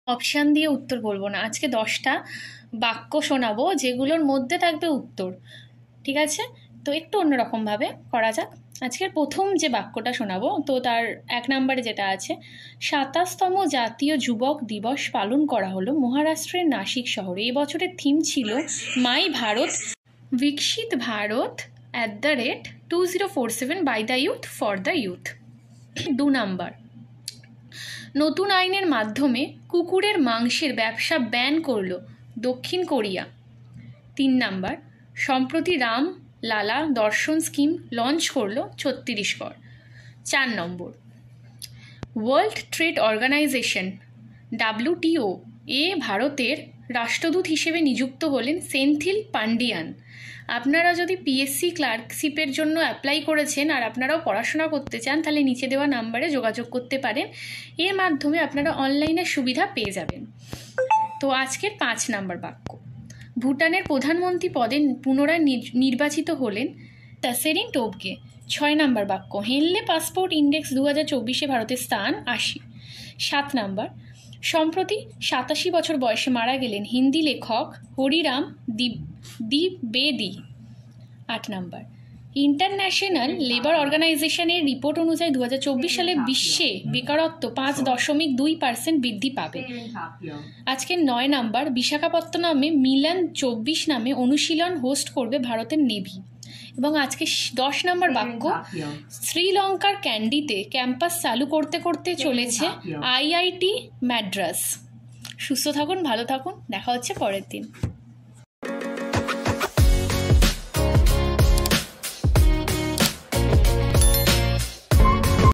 Option দিয়ে উত্তর বলবো না, আজকে 10টা বাক্য শোনাবো যেগুলোর মধ্যে থাকবে উত্তর। ঠিক আছে, তো একটু অন্যরকমভাবে করা যাক। আজকের প্রথম যে বাক্যটা শোনাবো, তো তার 1 নম্বরে যেটা আছে, 27তম জাতীয় যুবক দিবস পালন করা হলো মহারাষ্ট্রের নাসিক শহরে। এই বছরের থিম ছিল my Bharat Viksit Bharat @2047 by the youth for the youth. 2 number, নতুন আইনের মাধ্যমে কুকুরের মাংসের ব্যবসা ব্যান করল দক্ষিণ কোরিয়া। 3 নাম্বার, সম্প্রতি রাম লালা দর্শন স্কিম লঞ্চ করল ছত্তিশগড়। 4 নম্বর, ওয়ার্ল্ড ট্রেড অর্গানাইজেশন WTO এ ভারতের রাষ্ট্রদূত হিসেবে নিযুক্ত হলেন সেন্থিল পান্ডিয়ান। আপনারা যদি পিএসসি ক্লার্কশিপের জন্য অ্যাপ্লাই করেছেন আর আপনারাও পড়াশোনা করতে চান, তাহলে নিচে দেওয়া নাম্বারে যোগাযোগ করতে পারেন। এর মাধ্যমে আপনারা অনলাইনের সুবিধা পেয়ে যাবেন। তো আজকের 5 নাম্বার বাক্য, ভুটানের প্রধানমন্ত্রী পদে পুনরায় নির্বাচিত হলেন তাসেরিং টোবগে। 6 নাম্বার বাক্য, হেনলে পাসপোর্ট ইন্ডেক্স 2024 ভারতের স্থান 80। 7 নাম্বার, সম্প্রতি 87 বছর বয়সে মারা গেলেন হিন্দি লেখক হরিরাম দ্বিবেদী। 8 নাম্বার, ইন্টারন্যাশনাল লেবার অর্গানাইজেশনের রিপোর্ট অনুযায়ী 2024 সালে বিশ্বে বেকারত্ব 5.2% বৃদ্ধি পাবে। আজকে 9 নাম্বার, বিশাখাপত্তনমে মিলান 24 নামে অনুশীলন হোস্ট করবে ভারতের নেভি। এবং আজকে 10 নম্বর বাক্য, শ্রীলঙ্কার ক্যান্ডিতে ক্যাম্পাস চালু করতে করতে চলেছে IIT ম্যাড্রাস। সুস্থ থাকুন, ভালো থাকুন, দেখা হচ্ছে পরের দিন।